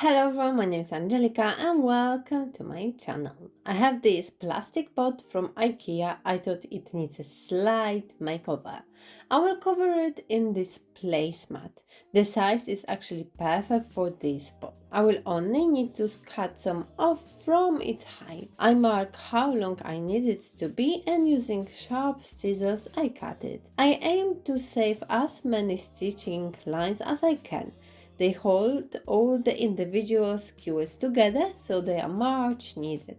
Hello everyone, my name is Angelica and welcome to my channel. I have this plastic pot from IKEA. I thought it needs a slight makeover. I will cover it in this placemat. The size is actually perfect for this pot. I will only need to cut some off from its height. I mark how long I need it to be and using sharp scissors I cut it. I aim to save as many stitching lines as I can. They hold all the individual skewers together so they are much needed.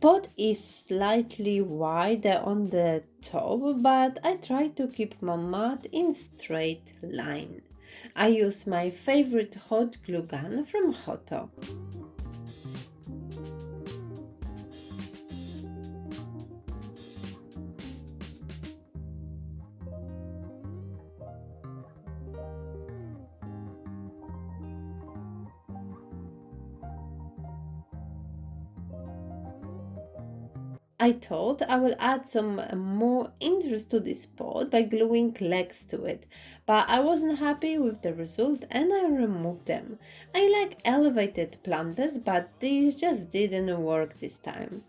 Pot is slightly wider on the top, but I try to keep my mat in straight line. I use my favorite hot glue gun from Hotto. I thought I will add some more interest to this pot by gluing legs to it, but I wasn't happy with the result and I removed them. I like elevated planters, but these just didn't work this time.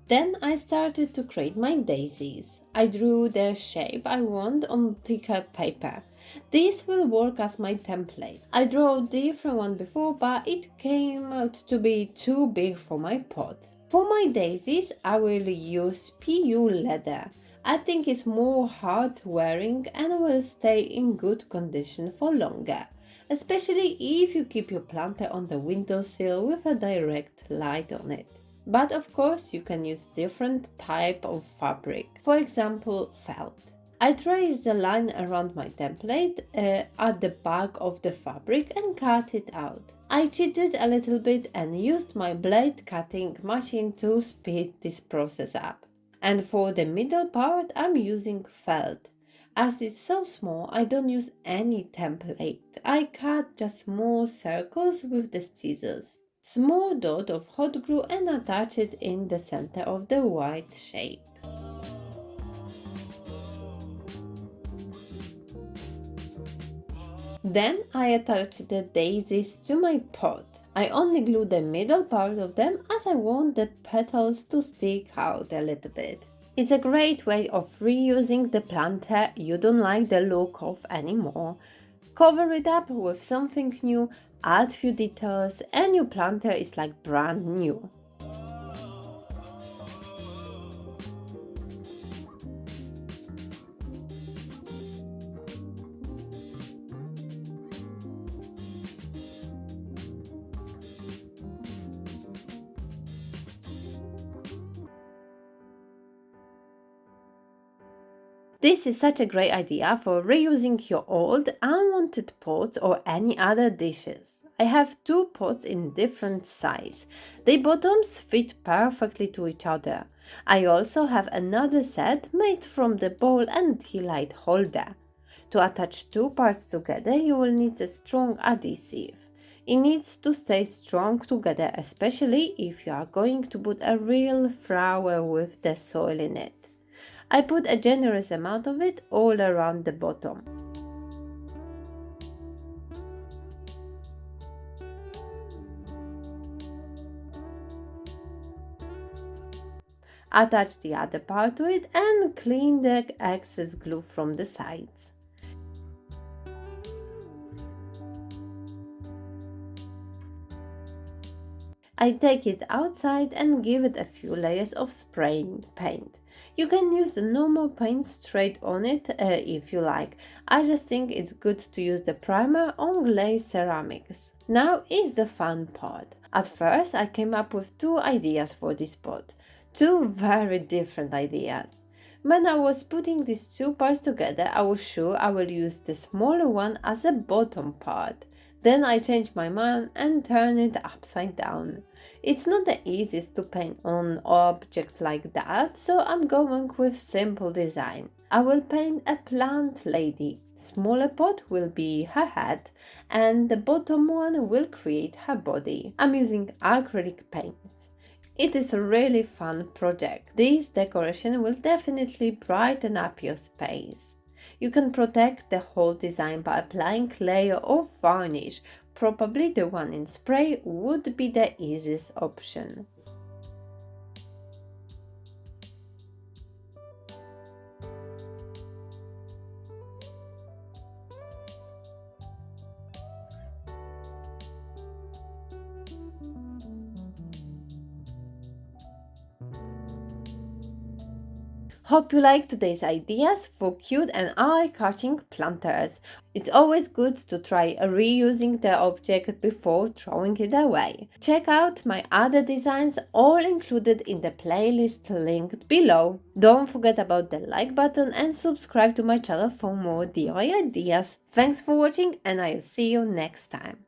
Then I started to create my daisies. I drew the shape I want on thicker paper. This will work as my template. I drew a different one before, but it came out to be too big for my pot. For my daisies, I will use PU leather. I think it's more hard wearing and will stay in good condition for longer, especially if you keep your planter on the windowsill with a direct light on it. But of course, you can use different type of fabric, for example, felt. I traced the line around my template at the back of the fabric and cut it out. I cheated a little bit and used my blade cutting machine to speed this process up. And for the middle part, I'm using felt. As it's so small, I don't use any template. I cut just small circles with the scissors. Small dot of hot glue and attach it in the center of the white shape. Then I attach the daisies to my pot. I only glue the middle part of them as I want the petals to stick out a little bit. It's a great way of reusing the planter you don't like the look of anymore. Cover it up with something new, add few details, and your planter is like brand new. This is such a great idea for reusing your old unwanted pots or any other dishes. I have two pots in different size. The bottoms fit perfectly to each other. I also have another set made from the bowl and tea light holder. To attach two parts together, you will need a strong adhesive. It needs to stay strong together, especially if you are going to put a real flower with the soil in it. I put a generous amount of it all around the bottom. Attach the other part to it and clean the excess glue from the sides. I take it outside and give it a few layers of spraying paint. You can use the normal paint straight on it if you like. I just think it's good to use the primer on glaze ceramics. Now is the fun part. At first I came up with two ideas for this pot. Two very different ideas. When I was putting these two parts together, I was sure I will use the smaller one as a bottom part. Then I changed my mind and turned it upside down. It's not the easiest to paint on object like that, so I'm going with simple design. I will paint a plant lady. Smaller pot will be her head, and the bottom one will create her body. I'm using acrylic paints. It is a really fun project. This decoration will definitely brighten up your space. You can protect the whole design by applying clay or varnish. Probably the one in spray would be the easiest option. Hope you liked today's ideas for cute and eye-catching planters. It's always good to try reusing the object before throwing it away. Check out my other designs, all included in the playlist linked below. Don't forget about the like button and subscribe to my channel for more DIY ideas. Thanks for watching, and I'll see you next time.